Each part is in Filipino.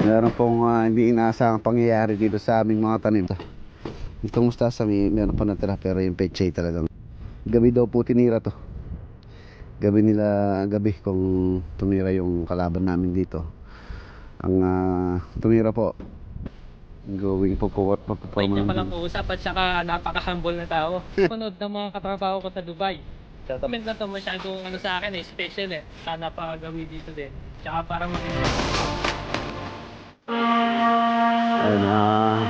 Meron pong hindi inaasahang pangyayari dito sa aming mga tanim. Itong mustasa meron pa natira, pero yung pechay talagang gabi daw po tinira to. Gabi kung tumira yung kalaban namin dito. Ang tumira po, going po po at Wait na mapapaman. palang uusap at saka napaka-humble na tao. Panood ng mga katrabaho ko sa Dubai. Comment na to masyadong ano sa akin special Sana pa gawin dito din. Tsaka parang Ayun,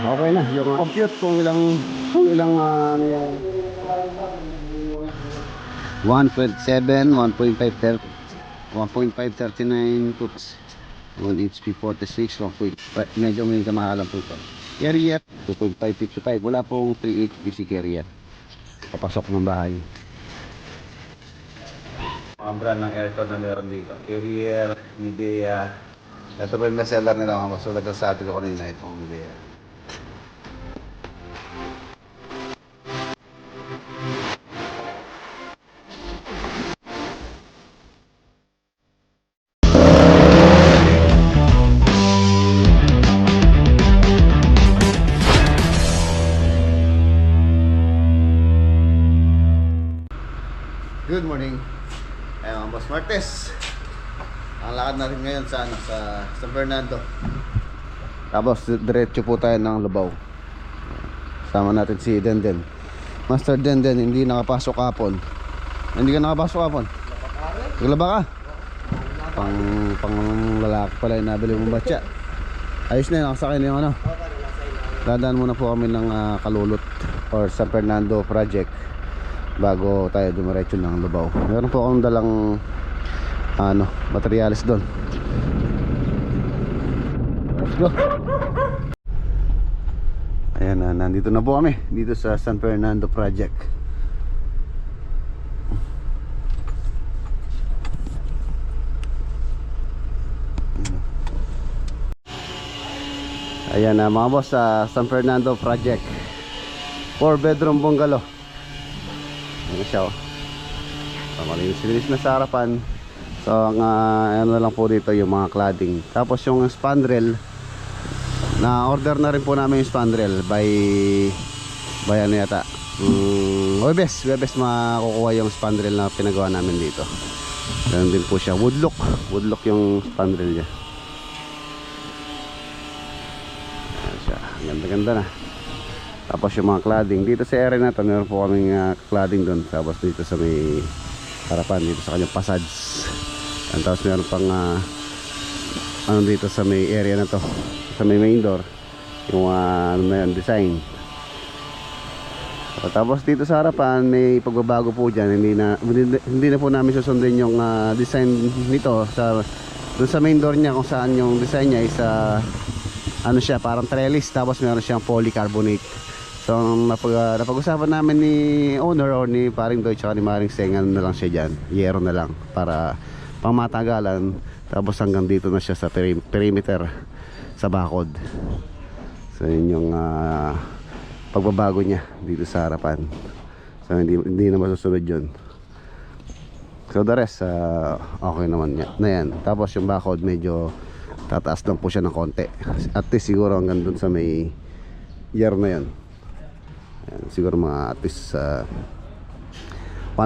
okay na yung compute kung ilang 1.7, 1.5, 1.539 puts 1 HP 46, 1.5, medyo may kamahalan po ito. Carrier 2.555, wala pong 3 HPC carrier papasok ng bahay. Mga brand ng aircon na meron dito, Carrier, Midea. Ito pa yung bestseller nila mga boss. So nagsasabi ko kanina itong Midea. Good morning. Ayun, Boss Martes. Ang lakad natin ngayon sa San Fernando. Tapos diretso po tayo ng Lubao. Sama natin si Denden. Master Denden, hindi nakapasok kapon. Hindi ka nakapasok kapon? Naglaba ka? Pang lalaki pala yung nabili mong batya. Ayos na yun, nakasakay na yung ano. Dadaan muna po kami ng Kalulot or San Fernando project bago tayo dumiretso ng Lubao. Meron po akong dalang materials doon. Let's go. Ayan na, nandito na po kami dito sa San Fernando project. Ayan na mga boss, sa San Fernando project, 4 bedroom bungalow. Ayan siya, oh. Malinis na sa harapan. So ang ano lang po dito yung mga cladding. Tapos yung spandrel, na order na rin po namin yung spandrel by ano yata, Webes makukuha yung spandrel na pinagawa namin dito. Ganun din po siya, woodlock yung spandrel niya. Ayan siya, ganda na. Tapos yung mga cladding dito sa area na to, meron po kaming cladding doon. Tapos dito sa may harapan, dito sa kanyang passage. And tapos meron pang ano dito sa may area na to, sa may main door, yung ano na yun, design. So, tapos dito sa harapan may pagbabago po dyan. Hindi na po namin susundin yung design nito sa doon sa main door niya, kung saan yung design niya is ano siya, parang trellis. Tapos meron siyang polycarbonate. So napag-usapan namin ni owner or ni Paring Doy tsaka ni Maring Seng, ano na lang siya dyan, yero na lang para pangmatagalan. Tapos hanggang dito na siya sa perimeter sa bakod. So yun yung pagbabago niya dito sa harapan. So hindi na masusunod yun. So the rest okay naman na yan. Tapos yung bakod medyo tataas lang po siya ng konti. At least siguro hanggang dun sa may yero na yun. Ayan, siguro mga at least 1.5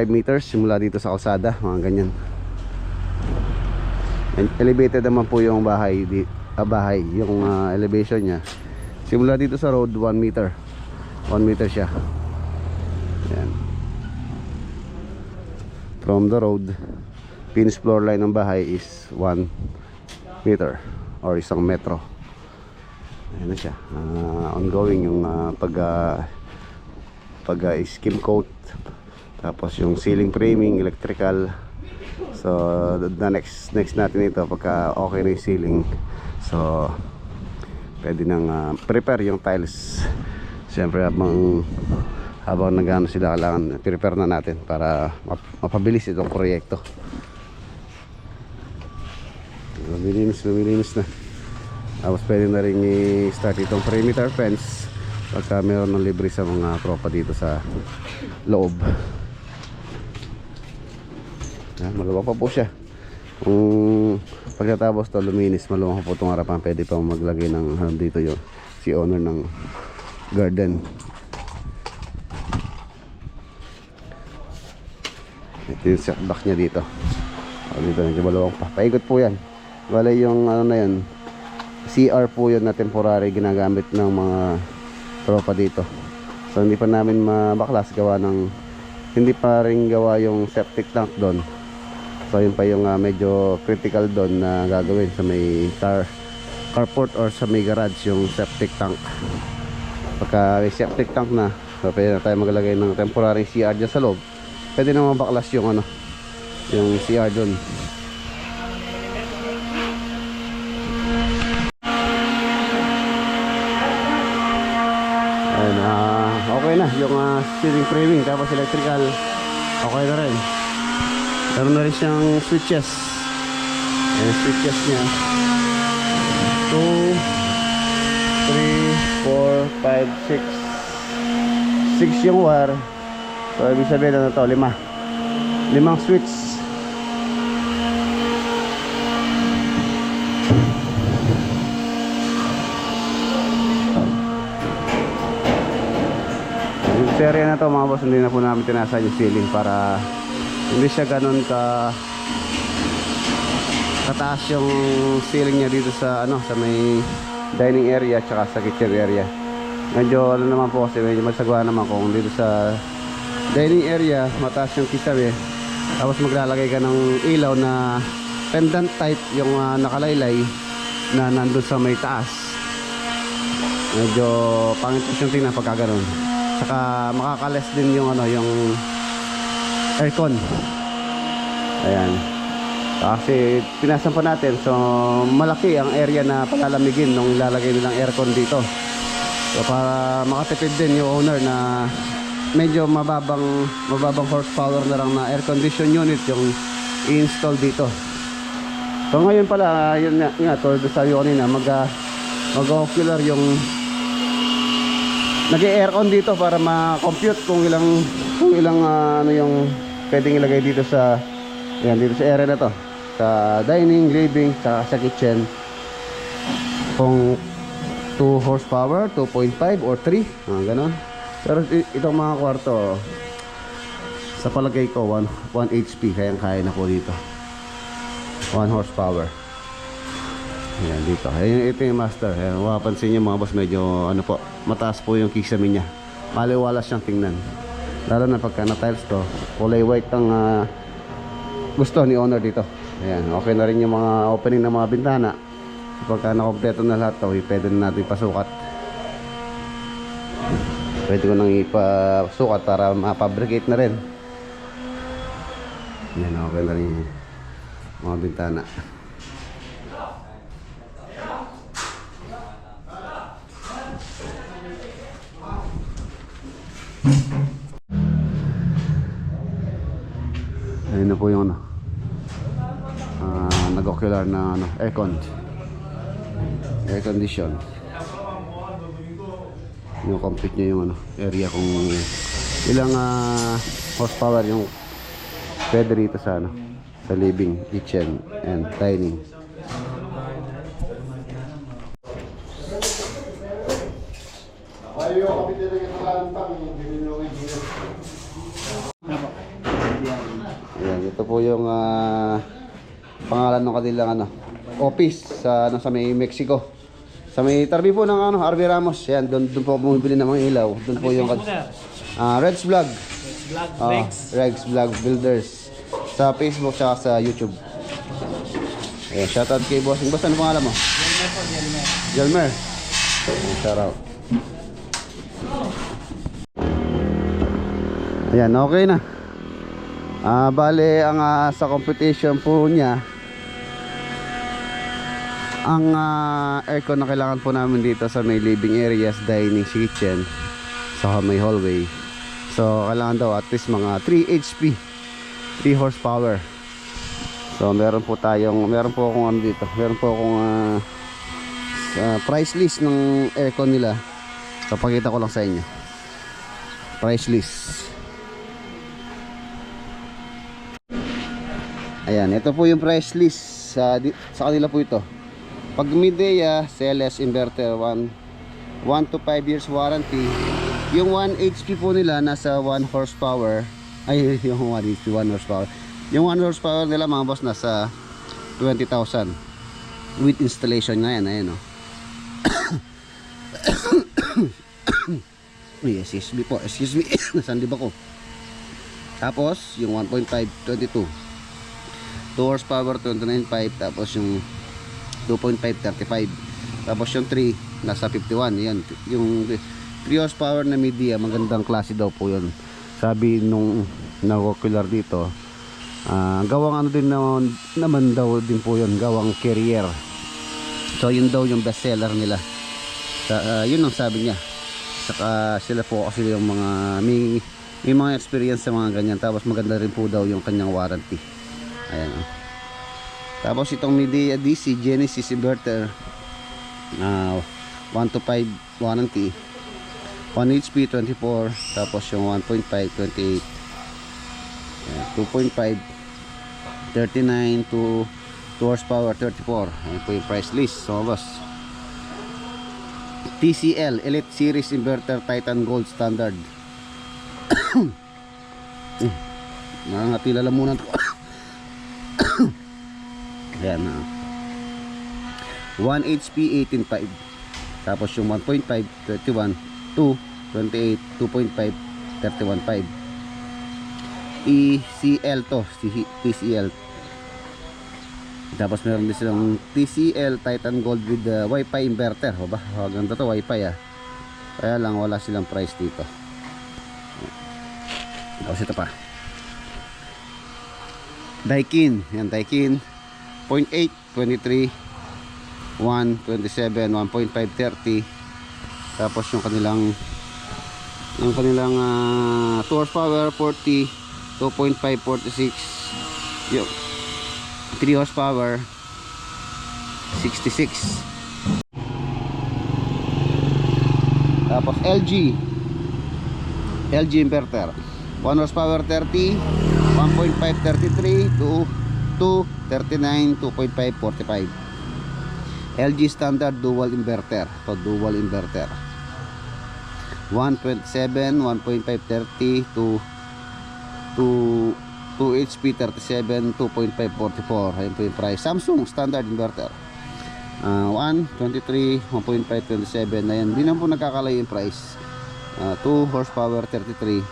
meters simula dito sa kalsada, mga ganyan. And elevated naman po yung bahay, yung elevation nya simula dito sa road 1 meter siya. Ayan. From the road, finished floor line ng bahay is 1 meter or 1 metro. Ayan na siya, ongoing yung pag skim coat. Tapos yung ceiling framing, electrical. So the next natin ito pagka okay na yung ceiling. So pwede nang prepare yung tiles. Siyempre habang nagano sila, kailangan prepare na natin para mapabilis itong proyekto. Lumilinis na. Tapos pwede na rin i-start itong perimeter fence pagka meron ng libre sa mga tropa dito sa loob. Maluwag pa po siya. Kung pagkatapos to luminis, maluwang po itong harapan, pwede pa maglagay ng dito yung si owner ng garden. Ito yung setback niya dito. Dito medyo maluwang pa. Paikot po yan. Wala yung ano na yun, CR po yun na temporary ginagamit ng mga tropa dito. So hindi pa namin mabaklas gawa ng hindi pa rin gawa yung septic tank doon. So yun pa yung medyo critical doon na gagawin sa may carport or sa may garage, yung septic tank. Pagka may septic tank na, so pwede na tayo maglagay ng temporary CR dyan sa loob. Pwede na mabaklas yung ano, yung CR doon. Ayan, okay na yung ceiling framing, tapos electrical okay na rin. Meron na rin siyang switches. Ayan, switches niya 2, 3, 4, 5, 6 yung wire. So ibig sabihin na to, 5 switch. Yung serye na to mga boss, hindi na po namin tinasan yung ceiling para hindi siya ganun kataas yung ceiling niya dito sa ano, sa may dining area tsaka sa kitchen area. Medyo ano naman po kasi medyo masagwa naman kung dito sa dining area mataas yung kisabi, tapos maglalagay ka ng ilaw na pendant type, yung nakalaylay na nandun sa may taas. Medyo pangit yung tingnan pagka ganun. Saka makakales din yung ano, yung aircon. Ayan. Kasi pinasan pa natin, so malaki ang area na palalamigin nung ilalagay nilang aircon dito. So para makatipid din yung owner na medyo mababang horsepower na lang na air condition unit yung i-install dito. So ngayon pala, yun nga tulad sabi ko kanina, mag-ocular yung nag-aircon dito para ma-compute kung ilang ano yung pwedeng ilagay dito sa yan, dito sa area na to, sa dining, living, sa kitchen. Kung 2 horsepower, 2.5 or 3, ganon. Pero itong mga kwarto, sa palagay ko 1 HP kaya na po dito, 1 horsepower. Ayan dito. Ayan, ito yung master. Ayan, mapapansin nyo mga boss, medyo ano po, mataas po yung kisame niya. Maliwalas siyang tingnan. Lalo na pagka na-tiles to, kulay white ang gusto ni owner dito. Ayan, okay na rin yung mga opening ng mga bintana. Pagka nakompleto na lahat to, pwede na natin pasukat. Pwede ko nang ipasukat para ma-fabricate na rin. Ayan, okay na rin yung mga bintana. Ayun na po yung ano, nag-ocular na ano, air condition. Yung complete niya yung ano, area kung ilang horsepower yung pwede rito sa ano, sa living, kitchen and dining. Ayan, ito po yung pangalan ng kanilang ano, office sa ano, sa may Mexico. Sa may tarbi po ng ano, RV Ramos. Ayan, doon po bumibili ng mga ilaw. Doon po yung Reds Vlog. Regs Vlog Builders. Sa Facebook at sa YouTube. Ayan, shoutout kay Bossing. Basta ano pangalan mo? Jelmer. Shoutout. Ayan, okay na. Bale, ang sa competition po niya, ang aircon na kailangan po namin dito sa may living areas, dining, kitchen, sa may hallway. So, kailangan daw at least mga 3 HP, 3 horsepower. So, meron po akong ano dito, meron po akong price list ng aircon nila. So, pakita ko lang sa inyo. Price list. Ayan, ito po yung price list sa kanila po ito. Pag Midea CLS inverter 1 to 5 years warranty. Yung 1 HP po nila nasa 1 horsepower. Ay, yung 1 HP 1 horsepower. Yung 1 horsepower nila mga boss nasa 20,000 with installation na yan. Ayan, oh. Excuse me po, excuse me. Nasaan di ba ko? Tapos yung 1.5 22 2 horsepower 29.5, tapos yung 2.5 35, tapos yung 3 nasa 51. Yan yung 3 horsepower na media, magandang klase daw po yun, sabi nung na-ocular dito. Gawang ano din naman daw din po yun, gawang carrier. So yun daw yung best seller nila. Yun ang sabi niya. Saka sila po kasi yung mga may mga experience sa mga ganyan. Tapos maganda rin po daw yung kanyang warranty. Ayan, oh. Tapos itong Midea DC Genesis inverter 1 to 5 warranty, 1 HP 24, tapos yung 1.5 28, 2.5 39 to 2 horsepower 34. Ayan po yung price list. So boss, TCL Elite Series Inverter Titan Gold Standard. Nangatila lang muna ito. Ayan, 1 HP 18.5, tapos yung 1.5 31 2 28 2.5 31.5. TCL to, TCL. Tapos meron din silang TCL Titan Gold with Wi-Fi inverter. O ba? Ganda to, Wi-Fi ah. Kaya lang wala silang price dito. Tapos ito pa, Daikin. Yan, Daikin 0.8 23 1 27 1.5 30. Tapos yung kanilang 2 horsepower 40, 2.5 46, yung 3 horsepower 66. Tapos LG inverter 1 horsepower 30, 1.5 33, 2 39, 2.5 45. LG standard dual inverter. To dual inverter 127, 1.5 30 to 2 HP 37, 2.5 44. Ayun po yung price. Samsung standard inverter 1 23, 1.5 27. Ayan, di naman po nagkakalayo yung price. 2 horsepower 33,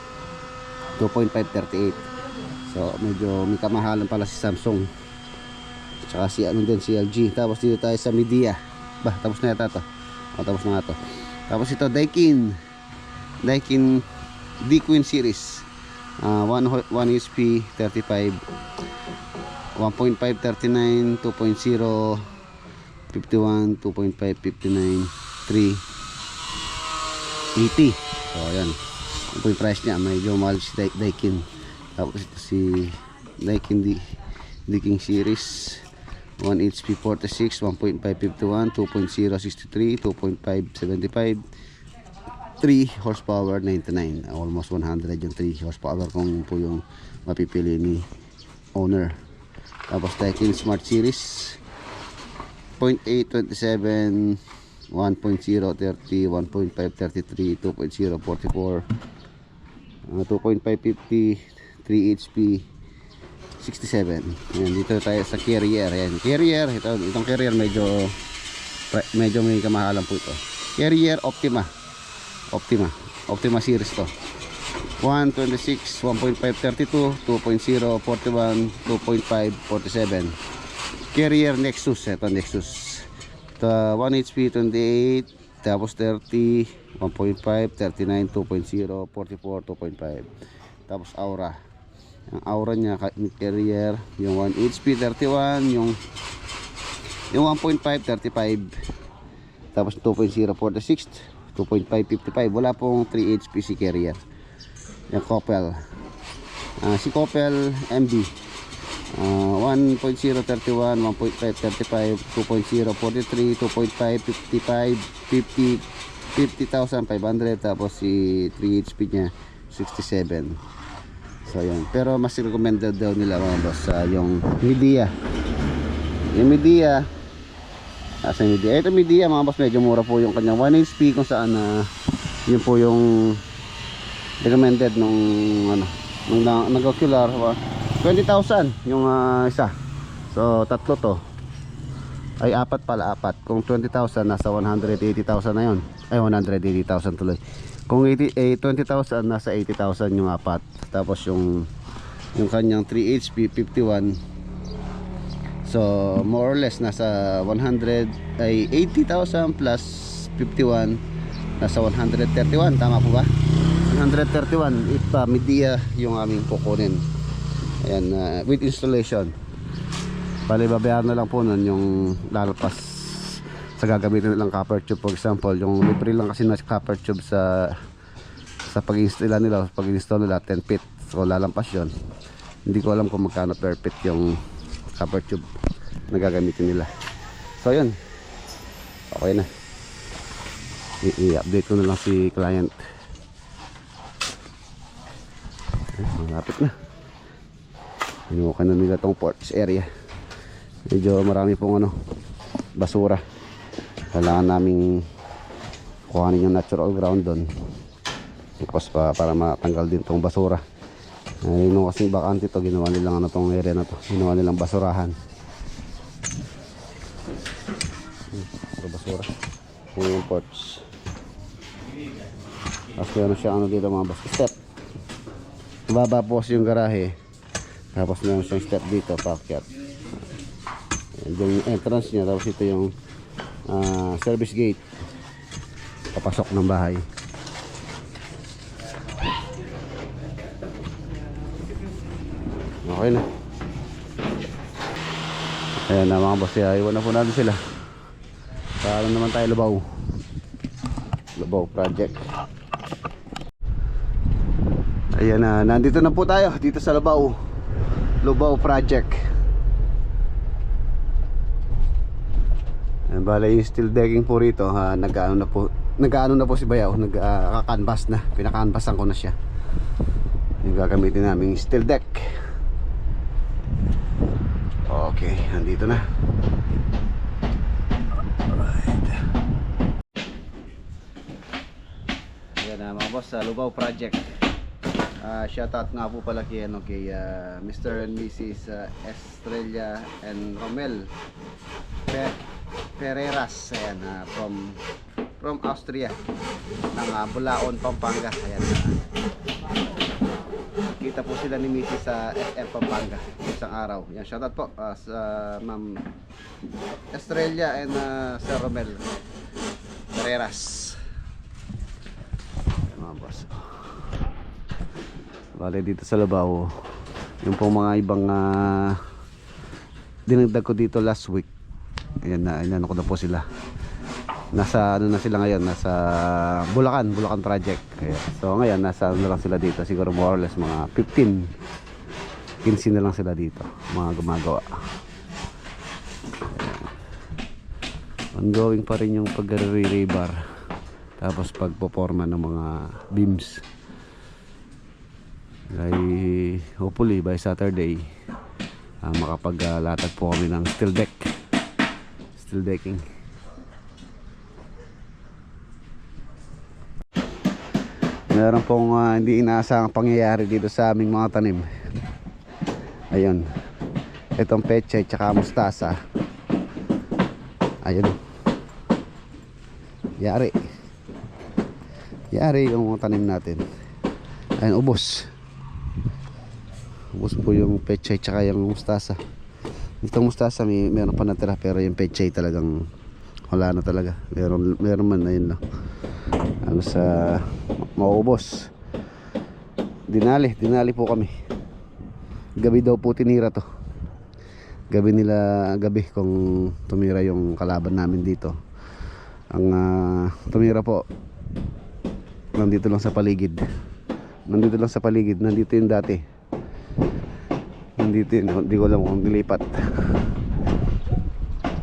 2.5 38. So medyo may kamahalan pala si Samsung, tsaka si ano din, si LG. Tapos dito tayo sa Midea. Tapos na yata to. Tapos na nga to. Tapos ito Daikin D-Queen series 1 HP 35, 1.5 39, 2.0 51, 2.5 59, 3 80. So ayan, ito yung price nya. Medyo mahal si Daikin. Tapos ito si Daikin D-King series 1 HP 46, 1.5 51, 2.0 63, 2.5 75, 3 horsepower 99. Almost 100 yung 3 horsepower kung po yung mapipili ni owner. Tapos Daikin Smart Series 0.8 27, 1.0 30, 1.5 33, 2.0 44, 2.5 50, 3 HP 67. Ayan, dito tayo sa carrier. Ayan, carrier. Itong carrier medyo may kamahalan po ito. Carrier Optima series to. 126, 1.5 32, 2.0 41, 2.5 47. Carrier Nexus. Ito Nexus. 1 HP 28, tapos 30, 1.5 39, 2.0 44, 2.5. Tapos Aura. Ang Aura niya carrier, yung 1 HP 31, yung 1.5 35, tapos 2.0 46, 2.5 55. Wala pong 3 HP si carrier. Yung Coppel, si Coppel MB 1.0 31, 1.5 35, 2.0 43, 2.5 55, 50, 50,500. Tapos si 3 HP nya 67. So So yan. Pero mas recommended daw nila mga boss yung Midea. Yung Midea, asa yung Midea? Ito Midea mga boss, medyo mura po yung kanyang 1 HP kung saan yun po yung recommended nung ano, nung nag-ocular 20,000 yung isa. So tatlo to. Ay apat pala, apat. Kung 20,000 nasa 180,000 na yun. Ay 180,000 tuloy. Kung 20,000 nasa 80,000 yung apat. Tapos yung kanyang 3 HP 51. So more or less nasa 100 ay 80,000 plus 51 nasa 131, tama po ba? 131 if Midea yung aming kukunin. Ayan, with installation. Bali babayaran na lang po nun yung lalpas sa gagamitin nilang copper tube. For example, yung libre lang kasi na copper tube sa pag-install nila, pag-install nila 10 feet. So lalampas yun. Hindi ko alam kung magkano per feet yung copper tube na gagamitin nila. So yun, okay na. I-update ko na lang si client. Malapit na. Inuukan na nila tong porch area. Medyo marami pong basura. Kailangan naming kuhanin yung natural ground doon. Tapos para matanggal din tong basura. Nung kasi bakante to, ginawa nilang tong area na to. Ginawa nilang basurahan. Ito basura. Ito yung porch. Tapos meron siya dito mga bus step. Mababa po yung garahe. Tapos meron siyang step dito, paakyat. Yung entrance niya. Tapos ito yung service gate papasok ng bahay. Okay na. Ayan na mga boss, iwan na po natin sila. Paalam naman tayo Lubao project. Ayan na, nandito na po tayo dito sa Lubao project. Bale yung steel decking po rito, nag-ano na po si Bayaw, nag-canvas na, pinakanvasan ko na siya. Yung gagamitin namin steel deck. Okay, nandito na. Alright. Ayan na mga boss, sa Lubao project. Shoutout nga po pala kay Mr. and Mrs. Estrella and Romel Pereras, ayan, from Austria, ng Bulaon, Pampanga. Ayan, kita po sila ni Mrs. sa SM Pampanga isang araw. Yan, shoutout po sa Ma'am Estrella and Sir Romel Pereras. Ayan, mga boss. Bale dito sa Lubao, yung pong mga ibang dinagdag ko dito last week. Ayan na, inano ko na po sila. Nasa na sila ngayon, nasa Bulacan project. Ayan. So ngayon nasa na lang sila dito, siguro more or less mga 15 na lang sila dito, mga gumagawa. Ayan. Ongoing pa rin yung pag-rebar, tapos pagpoporma ng mga beams. Ay hopefully by Saturday makapaglatag po kami ng steel decking. Meron pong hindi inaasahang pangyayari dito sa aming mga tanim. Ayun, itong pechay tsaka mustasa. Ayun, yari yung mga tanim natin. Ayun, ubos po yung pechay tsaka yung mustasa. Itong mustasa meron pa natira, pero yung pechay talagang wala na talaga. Meron man, ayun lang, sa maubos. Dinali po kami. Gabi daw po tinira to. Gabi kung tumira yung kalaban namin dito. Ang tumira po nandito lang sa paligid. Nandito yung dati. Hindi ko alam kung nilipat.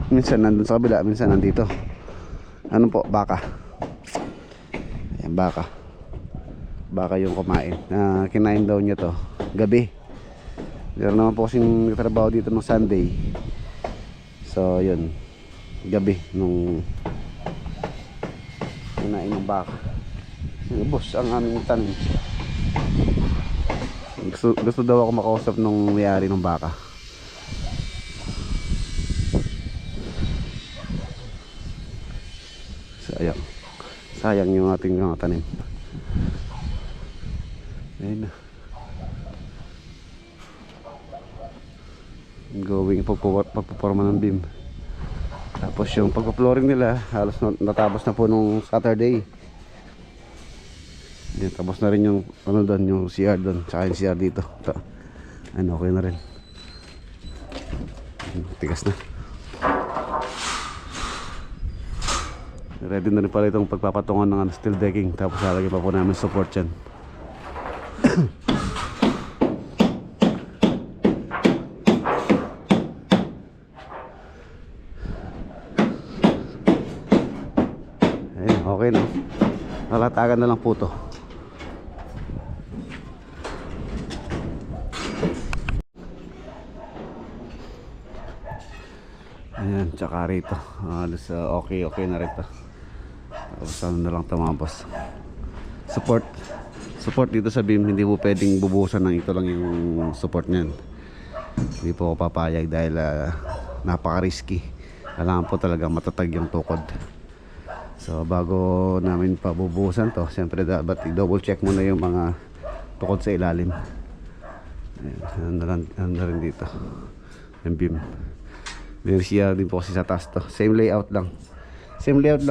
Minsan nandun sa kabila, minsan nandito. Ano po, baka. Ayan, baka baka yung kumain. Kinain daw niya to gabi. Meron naman po kasing trabaho dito ng Sunday. So yun, gabi nung kinain ng baka. Ubos ang aming tanim. Gusto daw ako makausap nung may-ari ng baka. Sayang yung ating mga tanim. Ayun na. Going pagpuporma ng beam. Tapos yung pagpa-flooring nila halos natapos na po nung Saturday. Yan, tapos na rin yung ano doon, yung CR doon, tsaka yung CR dito. Ito. Ano, okay na rin. Tigas na. Ready na rin pala itong pagpapatungan ng steel decking. Tapos lalagyan pa po namin support yan. Ayun, okay na. Lalatagan na lang po ito. Ayan, tsaka rito okay na rito. Tapos ano na lang ito mga boss. Support dito sa beam. Hindi po pwedeng bubuhusan ng ito lang yung support nyan. Hindi po ako papayag dahil napaka risky. Kailangan po talaga matatag yung tukod. So bago namin pa bubuhusan to, siyempre dapat i-double check muna yung mga tukod sa ilalim. Ayan, ano na rin dito yung beam. May CR din po kasi sa taas to. Same layout lang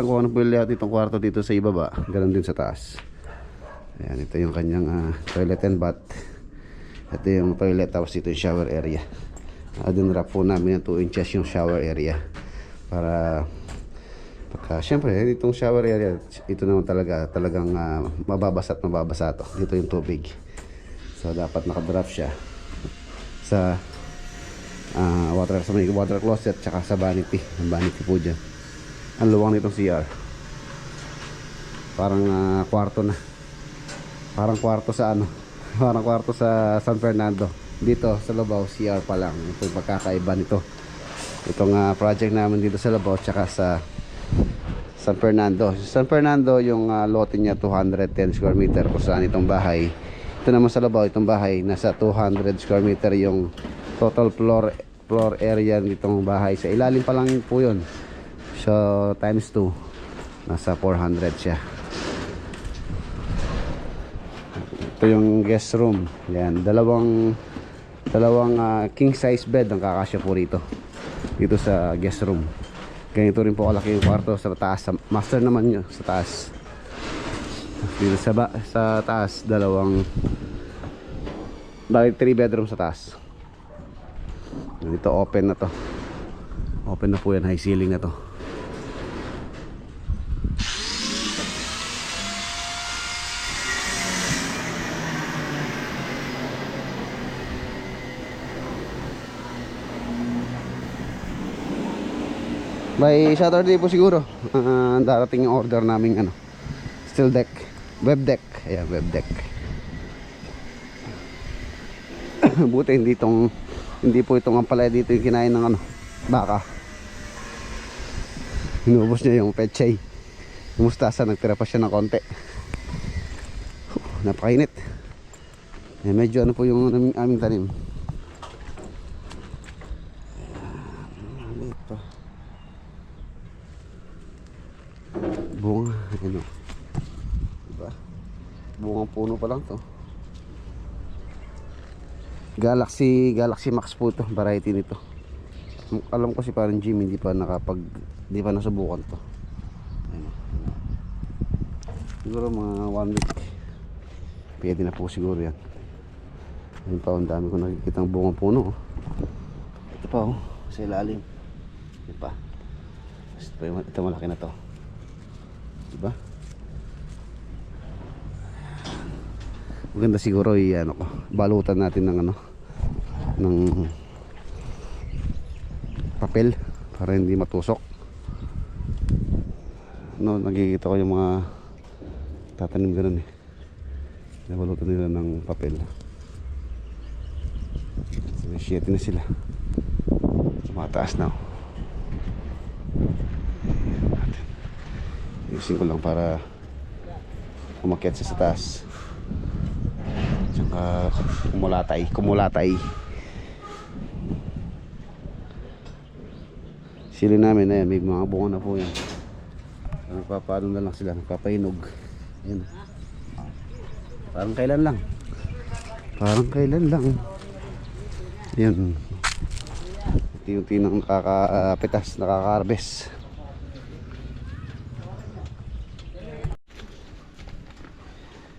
kung ano po yung layout itong kwarto dito sa ibaba. Ganun din sa taas. Ayan, ito yung kanyang toilet and bath. Ito yung toilet, tapos ito yung shower area. Dinrap po namin ng 2 inches yung shower area. Para pagka, syempre itong shower area, ito naman talagang mababasa at mababasa to. Dito yung tubig. So dapat nakadrop siya sa sa may water closet tsaka sa vanity. Ang vanity po dyan. Ang luwang nitong CR, parang kwarto na. Parang kwarto sa parang kwarto sa San Fernando. Dito sa Lubao CR pa lang. Ito yung pagkakaiba nito. Itong project namin dito sa Lubao tsaka sa San Fernando. San Fernando yung lote niya 210 square meter kung saan itong bahay. Ito naman sa Lubao, itong bahay nasa 200 square meter yung total floor area nitong bahay. Sa ilalim pa lang po yun. So times 2, nasa 400 siya. Ito yung guest room. Yan, dalawang king size bed ang kakasya po rito. Dito sa guest room. Ganito rin po kalaki yung kwarto sa taas. Master naman nyo sa taas. Dito sa taas, 3 bedroom sa taas. Dito open na to. Open na po yan, high ceiling na to. By Saturday po siguro darating yung order naming steel deck, web deck. Ayan, web deck. Buti hindi po itong ampalaya dito yung kinain ng baka. Inubos niya yung pechay. Yung mustasa, nagtira pa siya ng konti. Napakainit. Medyo po yung aming tanim. Dito. Bunga, diba? Bungang puno pa lang to. Galaxy Max po ito, variety nito. Alam ko si parang Jim hindi pa nasubukan to. Ayun. Siguro mga 1 week pwede na po siguro yan. Ayun pa, ang dami ko nakikita ng bungang puno. Ito pa sa ilalim. Ito pa. Ito malaki na to. Diba? Maganda siguro balutan natin ng ng papel para hindi matusok. Nakikita ko yung mga tatanim ganun Nabalutan nila ng papel. So, shit na sila. Mataas na. Ayusin ko lang para umakyat siya sa taas. Tsaka kumulatay. Sili namin na yan, may mga bunga na po yan. Nagpapaano na lang sila, nagpapahinog. Yan. Parang kailan lang. Yan. Unti-unti nang nakakapitas, nakaka-harvest.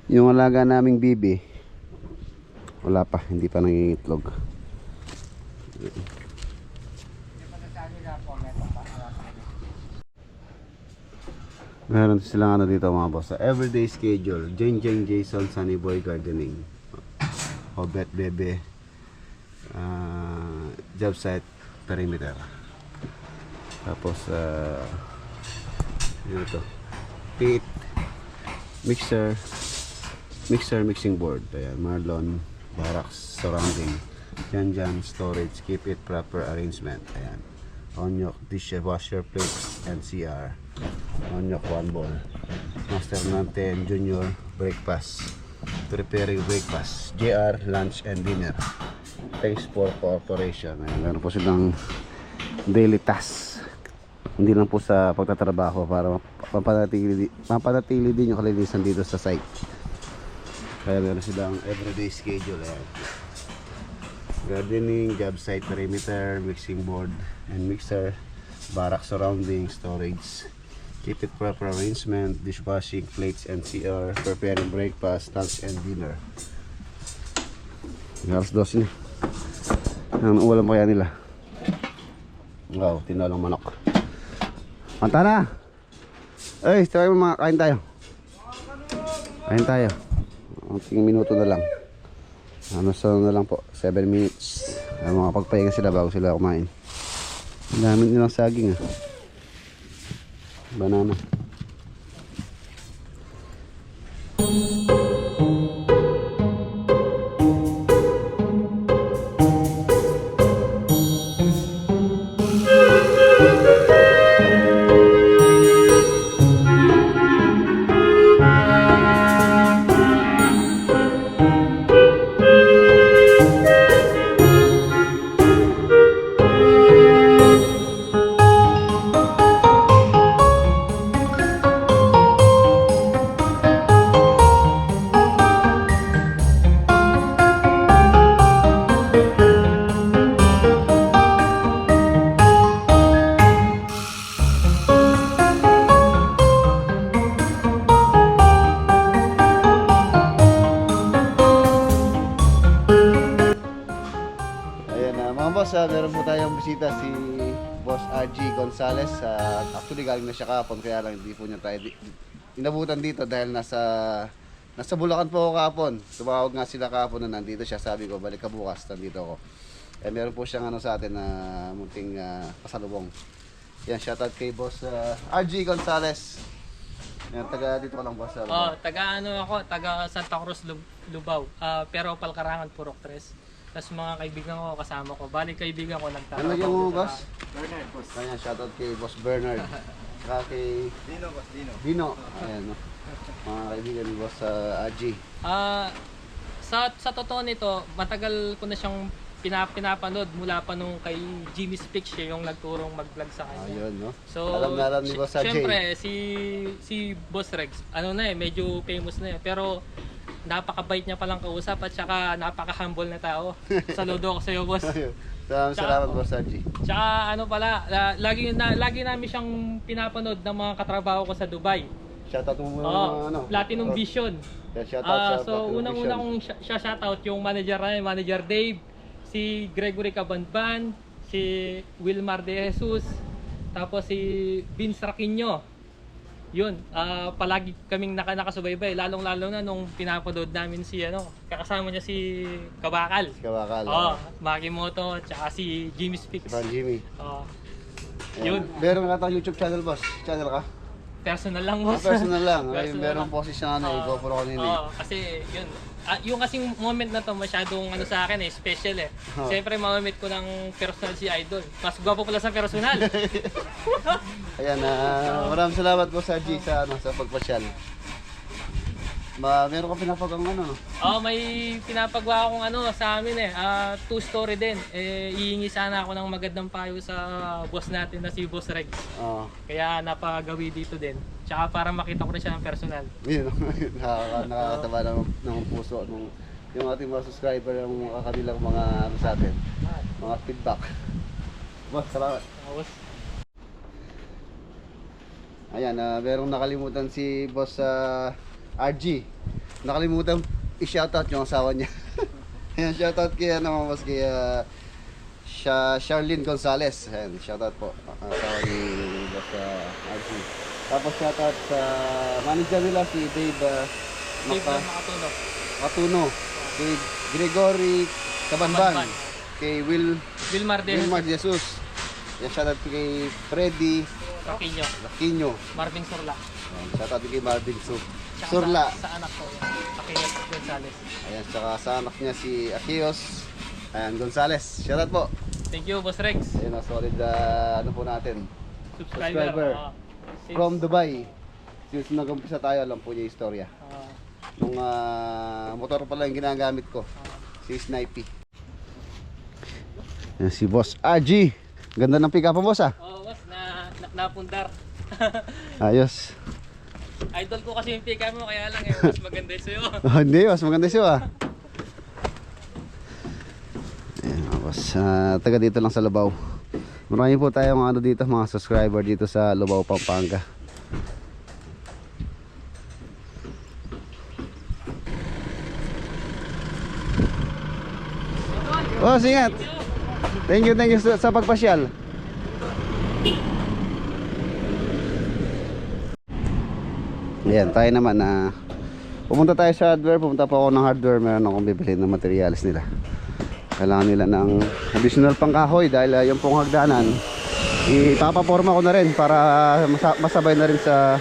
Yung alaga naming bibi, wala pa, hindi pa nangingitlog. Meron silang ano dito mga boss, everyday schedule, Jane Jason, Sunny Boy Gardening, Hobet Bebe, job site perimeter. Tapos yun ito, pit, mixing board, ayan, Marlon, barracks, surrounding, Jan storage, keep it proper arrangement, ayan, Onyok, dishwasher, plates, and CR, Onyok 1 ball, Master Nanten Junior, breakfast, preparing breakfast, JR, lunch and dinner, thanks for cooperation. Ayan, meron po silang daily task, hindi lang po sa pagtatrabaho, para mapanatili din yung kalinisan dito sa site. Kaya meron silang everyday schedule. Ayan. Gardening, job site perimeter, mixing board and mixer, barrack surrounding, storage, keep it proper arrangement, dishwashing, plates and CR, preparing breakfast, lunch and dinner. Alas 12 na. Ang ulam kaya nila. Wow, tinolang manok. Manta na! Ay, try mo mga, kain tayo. Kain tayo. Unting minuto na lang. So na lang po, 7 minutes. Makapagpahinga sila bago sila kumain. Ang dami nilang saging banana. Meron po tayong bisita si Boss RG Gonzales. Actually galing na siya kahapon, kaya lang hindi po niya tayo inabutan dito dahil nasa Bulacan po ako kahapon. Tumawag nga sila kahapon na nandito siya. Sabi ko balik ka bukas, nandito ako. Meron po siyang ano sa atin na munting pasalubong. Yan, shoutout kay Boss RG Gonzales. Yan, taga dito ka lang, boss. Taga Santa Cruz, Lubao. Pero Palkarangan, Purok 3. Tapos mga kaibigan ko kasama ko. Bali kaibigan ko nagtataw. Ano yung boss? Bernard, boss. Ayan, shoutout kay Boss Bernard. Saka kay Dino, boss. Dino. Ayan, no? Mga kaibigan ni Boss RG. Sa totoo nito, matagal ko na siyang pinapanood mula pa nung kay Jimmy Speaks, siya yung nagturong mag-vlog sa kanya. Ayun, no? So, alam na alam ni Boss RG. Siyempre, si Boss Rex, medyo famous na pero napakabait niya palang kausap at saka napaka-humble na tao. Saludo ako sa iyo, boss. Salamat, Boss RG. Tsaka lagi namin siyang pinapanood ng mga katrabaho ko sa Dubai. Shoutout mo muna Platinum Vision. Yeah, shoutout sa So Platinum unang-una Vision. kong shoutout yung manager Dave, si Gregory Cabanban, si Wilmar De Jesus, tapos si Vince Raquinho. Yun, palagi kaming nakasubaybay, lalong-lalo na nung pinapanood namin si kakasama niya si Kabakal. Makimoto, tsaka si Jimmy Speaks. Si Jimmy. Yun. Meron nga tayong YouTube channel, boss. Channel ka? personal lang boss. Personal lang. Ay, Personal meron lang. poses na ano, GoPro kanina. Oo, kasi yun. Yung kasing moment na to masyadong ano sa akin special eh. Oo. Siyempre mamamit ko ng personal si Idol. Mas gwapo pala sa personal. Ayan, maraming salamat po sa G sa pagpasyal. Meron ka pinapagang ano, no? May pinapagawa akong ano sa amin eh. Two-story din. Ihingi sana ako ng magandang payo sa boss natin na si Boss Rex. Oo. Kaya napagawi dito din. Tsaka para makita ko rin siya ng personal. Yun, nakakataba ng puso yung ating mga subscriber, yung mga kanilang mga ano sa atin, mga feedback. Boss, salamat. Boss. Ayan, merong nakalimutan si Boss RG. Nakalimutan i-shoutout yung asawa niya. Ayan, shoutout kay boss, kay Charlene Gonzales. Ayan, shoutout po ang asawa ni Boss RG. Tapos shoutout sa manager nila si Dave Makatuno. Matuno, kay Gregory Kabanban, kay Wilmar Wilmar Jesus. Yan, shoutout kay Freddy Raquinho. Aquino. Marvin Surla. Shoutout kay Marvin Tsaka Surla. Sa anak ko, Akios Gonzales. Ayan, saka sa anak niya si Akios. Ayan, Gonzales. Shoutout po. Thank you, Boss Rex. Ayan, solid ano po natin. Subscriber. From Dubai. Since nag-umpisa tayo, alam po niya yung istorya. Nung motor pala yung ginagamit ko. Si Snipey. Ayan, si Boss RG. Ganda ng pick-up mo, boss Boss, napundar. Ayos. Idol ko kasi yung pick-up mo, kaya lang mas maganda yung sa'yo. Hindi, mas maganda siya Ayan, boss. Taga dito lang sa Lubao. Marami po tayong ano dito, mga subscriber dito sa Lubao, Pampanga. Oh, ingat. Thank you sa pagpasyal. Ayan, tayo naman pumunta tayo sa hardware. Pumunta pa ako ng hardware. Meron akong bibili ng materials nila. Kailangan nila ng additional pangkahoy dahil yung pong hagdanan ipapaporma ko na rin para masabay na rin sa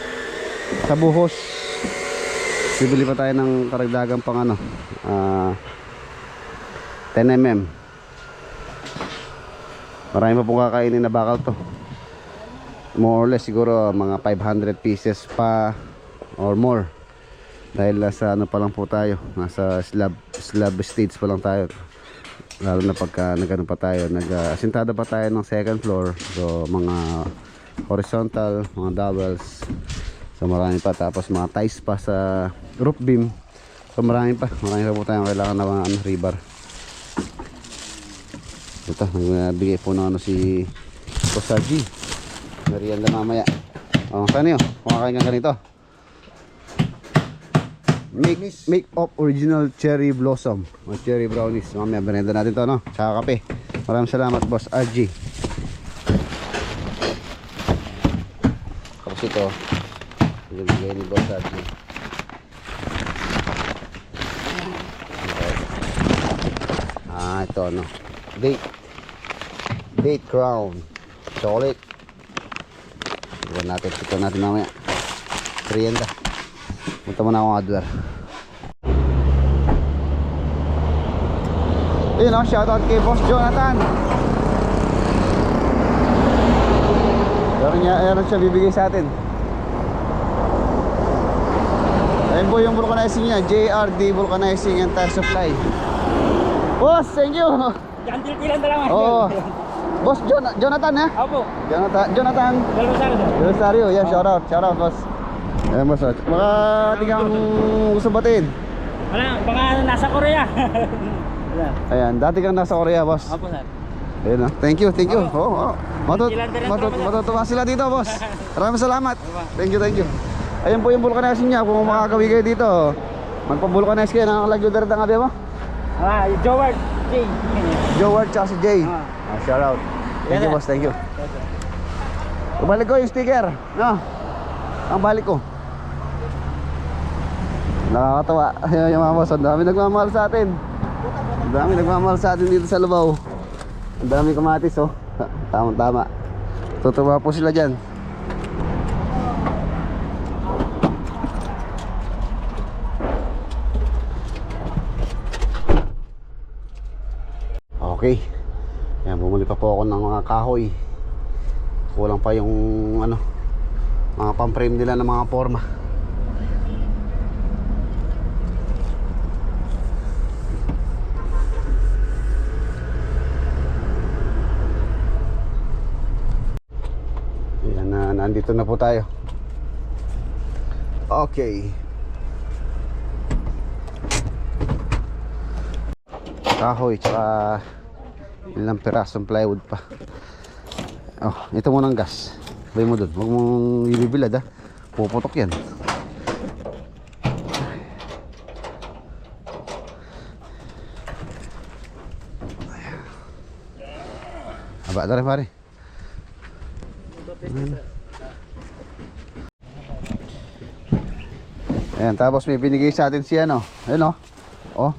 buhos. Bibili pa tayo ng karagdagang pang 10mm. Marami pa pong kakainin na bakal to. More or less siguro mga 500 pieces pa or more. Dahil nasa ano pa lang po tayo, nasa slab stage pa lang tayo. Lalo na pagka nagano pa tayo, asintada pa tayo ng second floor. So mga horizontal, mga doubles. So marami pa, tapos mga ties pa sa roof beam. So marami pa po tayong kailangan na mga rebar. Ito, nagbigay po ng si Boss G. Merienda mamaya. Saan yun? Kumakain ka ganito. Make of original cherry blossom o cherry brownies. Mamaya merienda natin to, no? Tsaka kape. Maraming salamat, Boss RG. Tapos ito, bigay ni Boss RG. Okay. Ito ano, date crown chocolate. Ito natin mamaya. Merienda. Punta muna akong hardware. Ayun, shoutout kay Boss Jonathan. Meron siya bibigay sa atin. Ayun po yung vulcanizing niya, JRD Vulcanizing and Tire Supply. Boss, thank you. Jantil kilang dalaman. Oh. Boss Jonathan ha? Opo. Jonathan Del Rosario. Yan, shoutout boss. Ayan boss, baka di kang gusto batiin. Baka nasa Korea. Ayan, dati kang nasa Korea, boss. Opo, sir. Ayun, thank you. Matutuwa sila dito, boss. Maraming salamat. Thank you. Ayan po yung vulcanizing niya. Kung makakawin kayo dito, magpa-vulcanize kayo. Nakalag-udarat ang abi mo? Joward J. Joward tsaka si Jay. Shout out. Thank you, boss. Thank you. Balik ko yung sticker. No? Ang balik ko. Nakakatawa. Yung mga boss, ang dami nagmamahal sa atin. Ang dami nagmamahal sa atin dito sa Lubao. Ang dami kamatis, oh. Tama. Tutuwa po sila dyan. Okay. Yan, bumuli pa po ako ng mga kahoy. Kulang pa yung ano, mga pang-frame nila ng mga forma. Yan, nandito na po tayo. Okay. Kahoy tsaka ilang pirasong plywood pa. Oh, ito muna ang gas. Bay mo dun, huwag mong ibibilad ha. Puputok yan. Aba na rin pare. Ayan, tapos may binigay sa atin si ano. Ayun oh. Oh.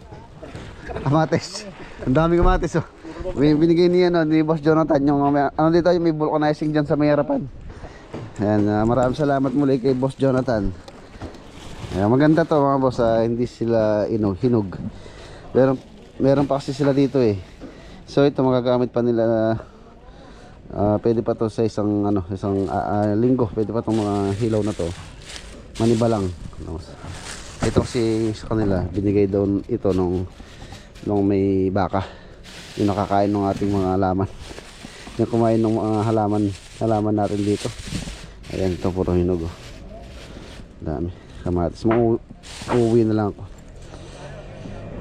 Kamatis. Ang daming kamatis oh. Binigay ni ano ni Boss Jonathan yung ano dito yung may vulcanizing diyan sa may harapan. Ayan, maraming salamat muli kay Boss Jonathan. Ayan, maganda to mga boss, hindi sila hinog. Meron pa kasi sila dito eh. So ito magagamit pa nila pwede pa to sa isang linggo. Pwede pa tong mga hilaw na to. Maniba lang. Ito kasi sa kanila binigay doon ito nung may baka. Yung nakakain ng ating mga halaman. Yung kumain ng mga halaman natin dito. Ayan, ito puro hinog oh. Dami kamatis. Uuwi na lang ako.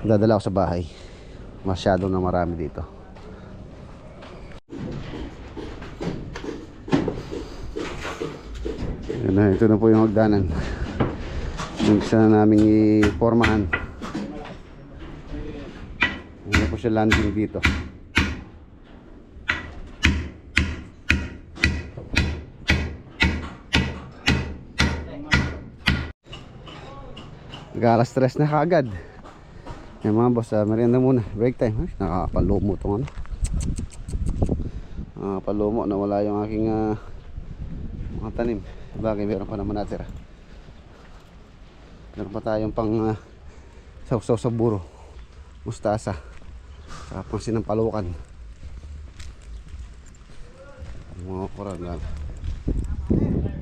Dadala ako sa bahay. Masyado na marami dito. Ayan na, ito na po yung hagdanan. Yung isa na naming ipormahan. Hindi po siya landing dito. Nag-alas-stress na kagad. Yan mga boss, merienda muna. Break time. Nakakapalumo itong ano. Nakakapalumo na wala yung aking mga tanim. Bagay, meron pa naman natira. Meron pa tayong pang sausaw sa buro. Mustasa. Saka pang sinampalukan. Mga koran lang.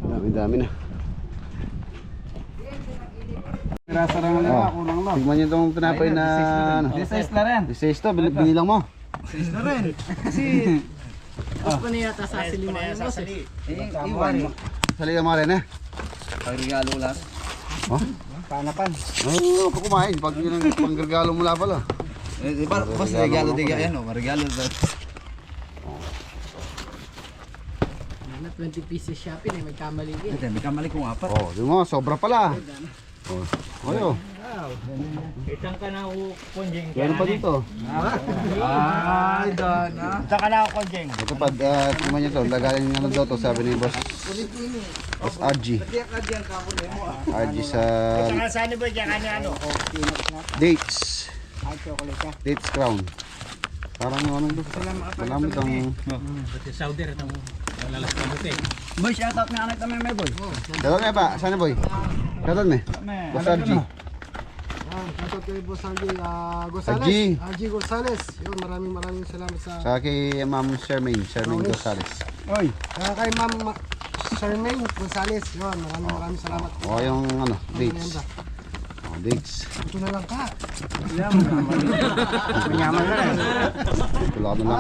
Dami-dami na. Pirasa lang nila, kulang lang. Tignan nyo itong pinapay na ano. This na rin. This to, binilang mo. This na rin. Kasi, Mas pa niya yata sa silima yung boss eh. iwan. Sali ka mga rin eh. Pagregalo lang. Oh? Panapan. Ay, huwag ka kumain. Pag yun ang pangregalo mula pala. Di ba, mas regalo di yan o. Regalo ba? Ano, 20 pieces shopping eh, may kamali din. May kamali kong apat. Oh, di mo, sobra pala. Oh, ayo. Itang ka na kunjing. Meron pa dito. Ay, dana. Itang ka na kunjing. Ito pa, tingnan nyo to. Lagalan nyo daw to, sabi ni Boss RG. RG sa Saan ba diyan ano? Dates. Dates Crown. Parang ano ito. Malamit ang... Saudi rin ang lalas ka buti. Boy, shoutout na anak namin may boy. Shoutout nga ba? Saan na boy? Shoutout na. Boss RG. Shoutout kay Boss RG Gonzales. RG Gonzales. Yun, maraming salamat sa... Saka kay Ma'am Charmaine Gonzales. Oy. Kay Ma'am Charmaine Gonzales. Yun, maraming salamat. O yung ano, dates. O, dates. Ito na lang ka. Manyaman na rin. Tulad na lang.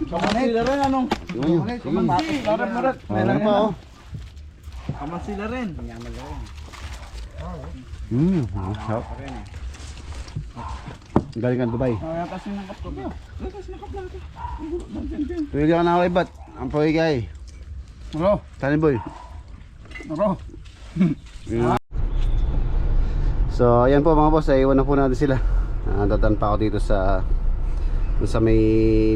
Sila rin anong? Tingnan nyo. Sige. Marat. Meron pa oh. Kaman sila rin. Manyaman na rin. Sarap. Galing ka Dubai. Kaya kasi nakap ko. Kasi nakap natin. Pwede ka na ako ibat. Ang pawig ay. Aro. Tani boy. Aro. So ayan po mga boss, iwan na po natin sila. Dadaan pa ako dito sa may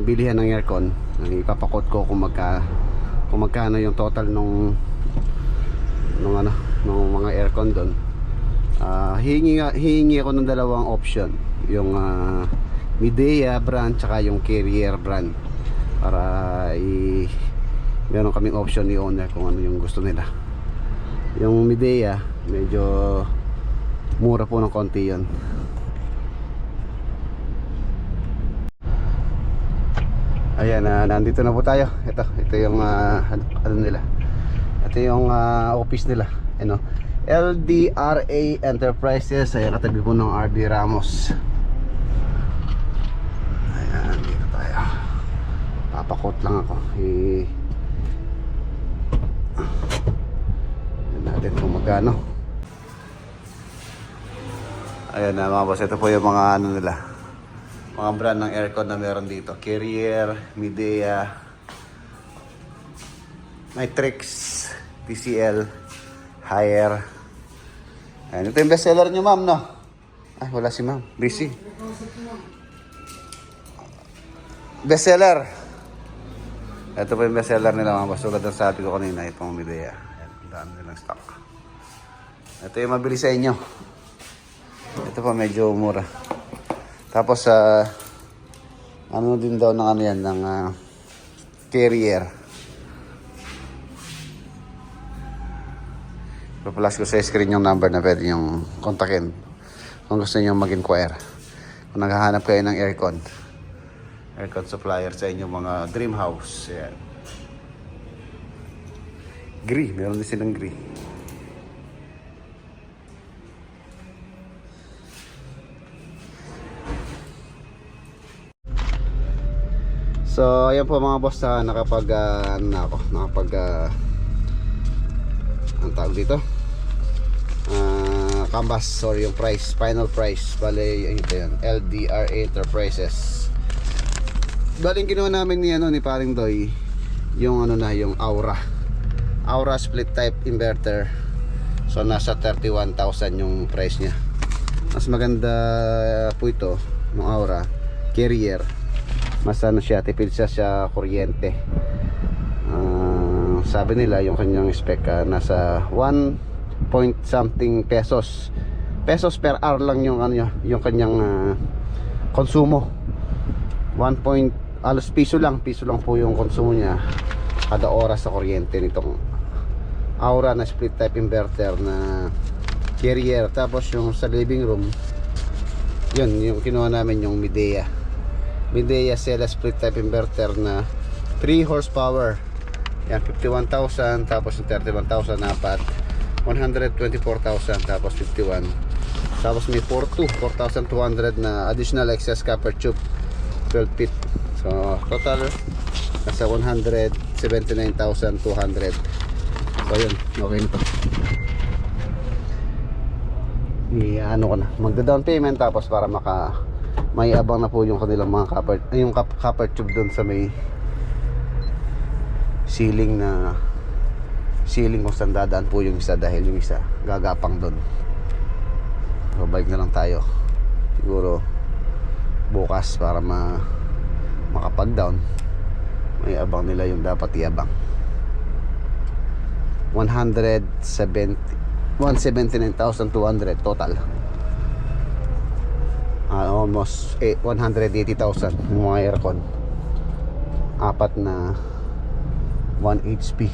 bilihan ng aircon. Ipapakot ko kung magkano yung total nung mga aircon doon. Hihingi ako ng dalawang option, yung Midea brand tsaka yung Carrier brand, para meron kaming option ni owner kung ano yung gusto nila. Yung Midea medyo mura po ng konti yun. Ayan, nandito na po tayo. Ito yung ano nila. Ito yung office nila. Ano? LDRA Enterprises. Ayan, katabi po ng RD Ramos. Ayan, dito tayo. Papakot lang ako. Ayan natin kung magkano. Ayan na mga boss. Ito po yung mga ano nila. Mga brand ng aircon na meron dito. Carrier, Midea, Nitrix, TCL, Haier. Ayan, ito yung bestseller nyo, ma'am, no? Ay, wala si ma'am. Busy. Bestseller. Ito po yung bestseller nila, mga boss. Tulad ng sabi ko kanina, itong Midea. Ayan, ang dami nilang stock. Ito yung mabili sa inyo. Ito pa medyo mura. Tapos ano din daw ng ano yan, ng Carrier. Papalas ko sa screen yung number na pwede yung kontakin kung gusto niyo mag-inquire. Kung naghahanap kayo ng aircon supplier sa inyong mga dream house. Ayan. Gree, meron din silang gree. So, ayan po mga boss, ang tawag dito, canvas or yung price, final price. Bale, ito yan, LDRA Enterprises. Bale, yung ginawa namin ni Paring Doy, yung yung Aura split type inverter. So, nasa 31,000 yung price niya. Mas maganda po ito, yung Aura Carrier. Mas siya, tipid siya sa kuryente. Sabi nila yung kanyang spec nasa 1 point something pesos per hour lang yung yung kanyang konsumo. 1 point alos piso lang po yung konsumo niya kada oras sa kuryente nitong Aura na split type inverter na Carrier. Tapos yung sa living room, yun yung kinuha namin yung Midea Sela split type inverter na 3 horsepower. Yan, 51,000. Tapos yung 31,000 apat, 124,000. Tapos 51. Tapos may 4,200 na additional excess copper tube, 12 feet. So total nasa 179,200. So yun, okay na to. Ano ko na, magda-down payment tapos para may abang na po yung kanilang mga copper tube doon sa may ceiling kung saan dadaan po yung isa, dahil yung isa gagapang doon. So balik na lang tayo siguro bukas para makapag down. May abang nila yung dapat iabang. 179,200 total. Almost 180,000 yung mga aircon. Apat na 1 HP.